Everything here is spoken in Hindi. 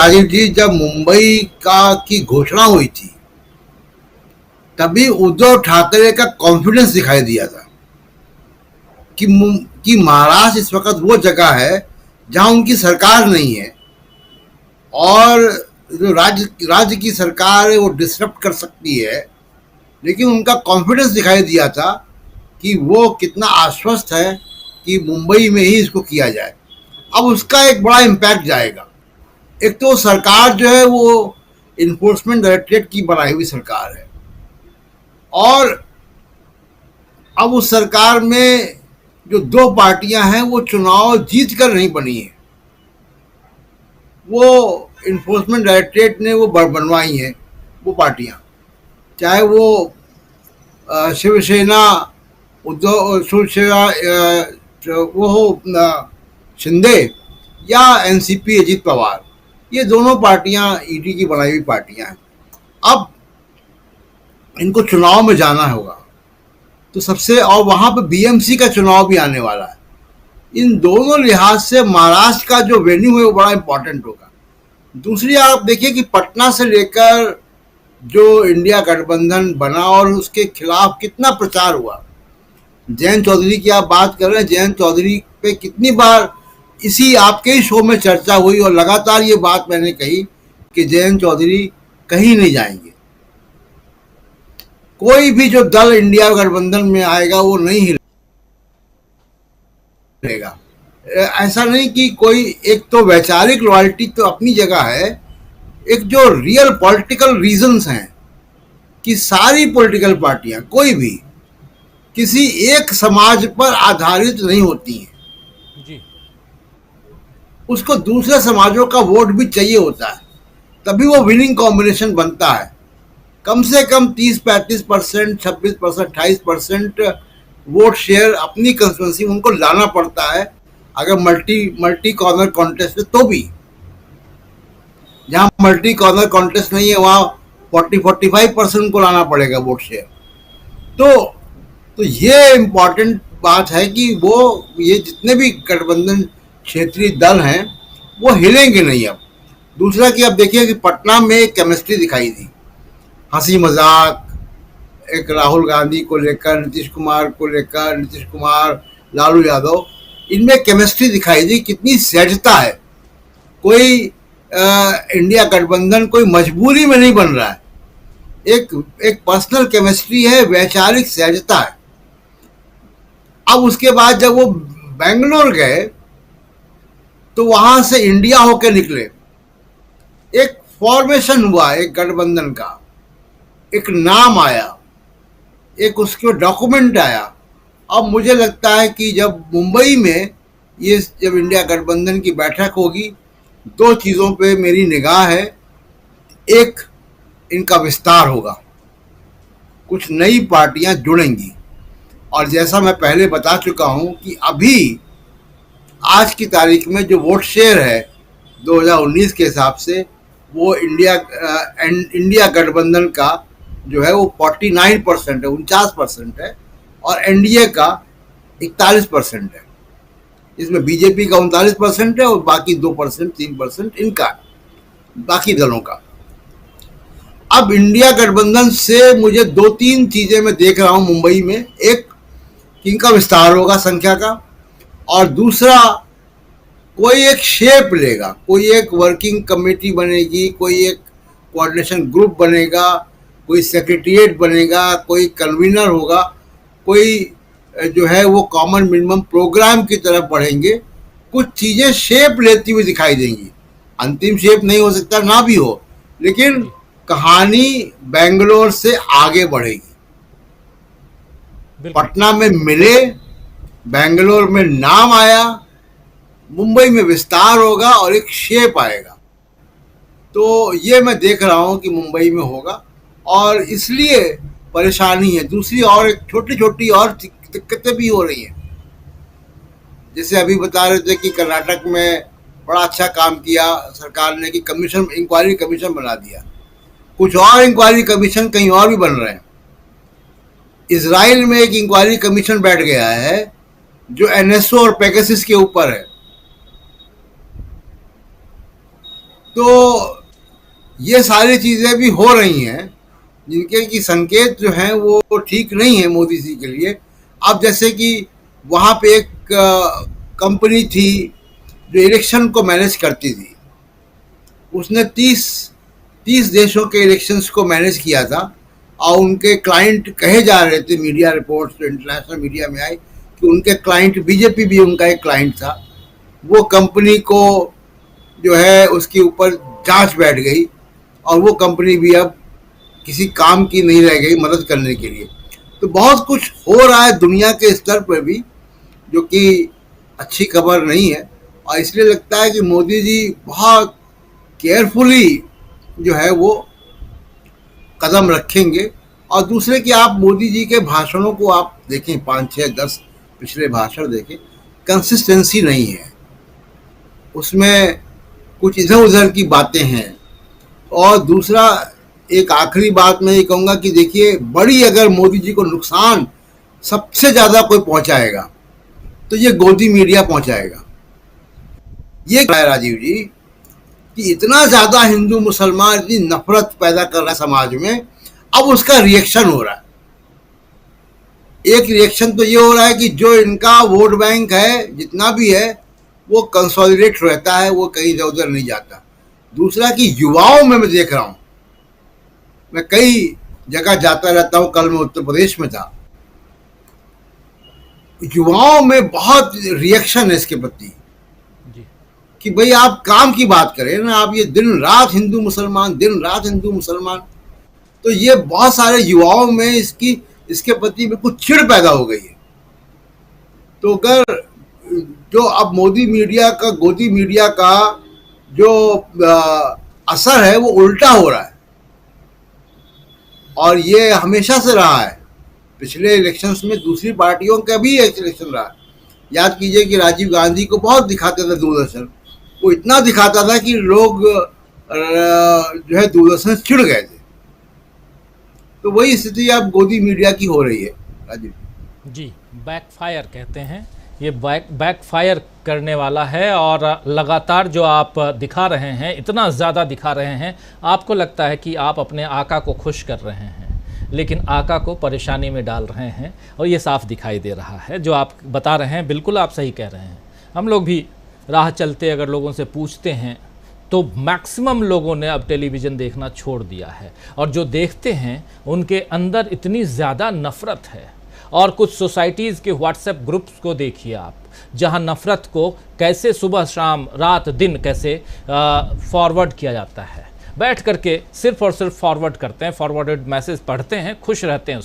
राजीव जी, जब मुंबई का की घोषणा हुई थी तभी उद्धव ठाकरे का कॉन्फिडेंस दिखाई दिया था कि महाराष्ट्र इस वक्त वो जगह है जहां उनकी सरकार नहीं है और जो राज्य की सरकार है वो डिसरप्ट कर सकती है, लेकिन उनका कॉन्फिडेंस दिखाई दिया था कि वो कितना आश्वस्त है कि मुंबई में ही इसको किया जाए। अब उसका एक बड़ा इम्पैक्ट जाएगा। एक तो सरकार जो है वो इन्फोर्समेंट डायरेक्टरेट की बनाई हुई सरकार है और अब उस सरकार में जो दो पार्टियां हैं वो चुनाव जीत कर नहीं बनी है, वो इन्फोर्समेंट डायरेक्टरेट ने वो बनवाई हैं वो पार्टियां, चाहे वो शिवसेना उद्धव शिवसेना वो हो शिंदे या एनसीपी अजीत पवार, ये दोनों पार्टियां ईडी की बनाई हुई पार्टियां हैं। अब इनको चुनाव में जाना होगा तो सबसे, और वहां पे बीएमसी का चुनाव भी आने वाला है। इन दोनों लिहाज से महाराष्ट्र का जो वेन्यू है वो बड़ा इंपॉर्टेंट होगा। दूसरी आप देखिए कि पटना से लेकर जो इंडिया गठबंधन बना और उसके खिलाफ कितना प्रचार हुआ। जयंत चौधरी की आप बात कर रहे हैं, जयंत चौधरी पे कितनी बार इसी आपके ही शो में चर्चा हुई और लगातार ये बात मैंने कही कि जयंत चौधरी कहीं नहीं जाएंगे। कोई भी जो दल इंडिया गठबंधन में आएगा वो नहीं हिलेगा। ऐसा नहीं कि कोई, एक तो वैचारिक लॉयल्टी तो अपनी जगह है, एक जो रियल पॉलिटिकल रीजंस हैं कि सारी पॉलिटिकल पार्टियां कोई भी किसी एक समाज पर आधारित नहीं होती हैं जी। उसको दूसरे समाजों का वोट भी चाहिए होता है, तभी वो विनिंग कॉम्बिनेशन बनता है। कम से कम 30-35%, 26%, 28% वोट शेयर अपनी कंस्टिट्यूंसी उनको लाना पड़ता है। अगर मल्टी कॉर्नर कॉन्टेस्ट है तो भी, जहां मल्टी कॉर्नर कॉन्टेस्ट नहीं है वहां 40-45% को लाना पड़ेगा वोट शेयर। तो ये इम्पॉर्टेंट बात है कि वो ये जितने भी गठबंधन क्षेत्रीय दल हैं वो हिलेंगे नहीं। अब दूसरा कि अब देखिए कि पटना में एक केमिस्ट्री दिखाई दी, हंसी मजाक, एक राहुल गांधी को लेकर, नीतीश कुमार को लेकर, नीतीश कुमार, लालू यादव, इनमें केमिस्ट्री दिखाई दी, कितनी सहजता है। कोई इंडिया गठबंधन कोई मजबूरी में नहीं बन रहा है, एक पर्सनल केमिस्ट्री है, वैचारिक सहजता है। अब उसके बाद जब वो बेंगलोर गए तो वहां से इंडिया होके निकले, एक फॉर्मेशन हुआ, एक गठबंधन का एक नाम आया, एक उसके डॉक्यूमेंट आया। अब मुझे लगता है कि जब मुंबई में ये जब इंडिया गठबंधन की बैठक होगी, दो चीज़ों पे मेरी निगाह है। एक, इनका विस्तार होगा, कुछ नई पार्टियां जुड़ेंगी, और जैसा मैं पहले बता चुका हूं कि अभी आज की तारीख में जो वोट शेयर है 2019 के हिसाब से, वो इंडिया गठबंधन का जो है वो 49% है, 49% है, और एनडीए का 41% है। इसमें बीजेपी का 39% है और बाकी 2%, 3% इनका, बाकी दलों का। अब इंडिया गठबंधन से मुझे 2-3 चीजें मैं देख रहा हूं मुंबई में। एक, इनका विस्तार होगा संख्या का, और दूसरा कोई एक शेप लेगा, कोई एक वर्किंग कमेटी बनेगी, कोई एक कोऑर्डिनेशन ग्रुप बनेगा, कोई सेक्रेटरिएट बनेगा, कोई कन्वीनर होगा, कोई जो है वो कॉमन मिनिमम प्रोग्राम की तरफ बढ़ेंगे। कुछ चीजें शेप लेती हुई दिखाई देंगी। अंतिम शेप नहीं हो सकता, ना भी हो, लेकिन कहानी बेंगलोर से आगे बढ़ेगी। पटना में मिले, बेंगलोर में नाम आया, मुंबई में विस्तार होगा और एक शेप आएगा। तो ये मैं देख रहा हूं कि मुंबई में होगा, और इसलिए परेशानी है। दूसरी और एक छोटी छोटी और दिक्कतें भी हो रही हैं। जैसे अभी बता रहे थे कि कर्नाटक में बड़ा अच्छा काम किया सरकार ने कि कमीशन, इंक्वायरी कमीशन बना दिया। कुछ और इंक्वायरी कमीशन कहीं और भी बन रहे हैं। इजराइल में एक इंक्वायरी कमीशन बैठ गया है जो एनएसओ और पेगासस के ऊपर है। तो ये सारी चीज़ें भी हो रही हैं जिनके कि संकेत जो हैं वो ठीक नहीं है मोदी जी के लिए। अब जैसे कि वहाँ पे एक कंपनी थी जो इलेक्शन को मैनेज करती थी, उसने 30 देशों के इलेक्शंस को मैनेज किया था और उनके क्लाइंट कहे जा रहे थे, मीडिया रिपोर्ट्स जो इंटरनेशनल मीडिया में आई कि उनके क्लाइंट, बीजेपी भी उनका एक क्लाइंट था। वो कंपनी को जो है उसके ऊपर जांच बैठ गई और वो कंपनी भी अब किसी काम की नहीं रह गई मदद करने के लिए। तो बहुत कुछ हो रहा है दुनिया के स्तर पर भी जो कि अच्छी खबर नहीं है, और इसलिए लगता है कि मोदी जी बहुत केयरफुली जो है वो कदम रखेंगे। और दूसरे कि आप मोदी जी के भाषणों को आप देखें, 5, 6, 10 पिछले भाषण देखें, कंसिस्टेंसी नहीं है उसमें, कुछ इधर उधर की बातें हैं। और दूसरा, एक आखिरी बात मैं ये कहूँगा कि देखिए, बड़ी अगर मोदी जी को नुकसान सबसे ज़्यादा कोई पहुँचाएगा तो ये गोदी मीडिया पहुँचाएगा। ये है राजीव जी कि इतना ज़्यादा हिंदू मुसलमान इतनी नफरत पैदा कर रहा है समाज में, अब उसका रिएक्शन हो रहा है। एक रिएक्शन तो ये हो रहा है कि जो इनका वोट बैंक है जितना भी है वो कंसोलिडेट रहता है, वो कहीं इधर उधर नहीं जाता। दूसरा कि युवाओं में मैं देख रहा हूँ, मैं कई जगह जाता रहता हूँ, कल मैं उत्तर प्रदेश में था, युवाओं में बहुत रिएक्शन है इसके प्रति कि भाई आप काम की बात करें ना, आप ये दिन रात हिंदू मुसलमान, दिन रात हिंदू मुसलमान। तो ये बहुत सारे युवाओं में इसके प्रति में कुछ चिढ़ पैदा हो गई है। तो अगर जो अब गोदी मीडिया का जो असर है वो उल्टा हो रहा है, और ये हमेशा से रहा है। पिछले इलेक्शंस में दूसरी पार्टियों का भी इलेक्शन रहा। याद कीजिए कि राजीव गांधी को बहुत दिखाते थे दूरदर्शन, वो इतना दिखाता था कि लोग जो है दूरदर्शन चिढ़ गए थे। तो वही स्थिति अब गोदी मीडिया की हो रही है राजीव जी। बैकफायर कहते हैं, ये बैकफायर करने वाला है। और लगातार जो आप दिखा रहे हैं, इतना ज़्यादा दिखा रहे हैं, आपको लगता है कि आप अपने आका को खुश कर रहे हैं, लेकिन आका को परेशानी में डाल रहे हैं। और ये साफ दिखाई दे रहा है जो आप बता रहे हैं, बिल्कुल आप सही कह रहे हैं। हम लोग भी राह चलते अगर लोगों से पूछते हैं तो मैक्सिमम लोगों ने अब टेलीविज़न देखना छोड़ दिया है, और जो देखते हैं उनके अंदर इतनी ज़्यादा नफ़रत है। और कुछ सोसाइटीज़ के व्हाट्सएप ग्रुप्स को देखिए आप, जहां नफ़रत को कैसे सुबह शाम रात दिन कैसे फॉरवर्ड किया जाता है। बैठ करके सिर्फ और सिर्फ फॉरवर्ड करते हैं, फॉरवर्डेड मैसेज पढ़ते हैं, खुश रहते हैं उसमें।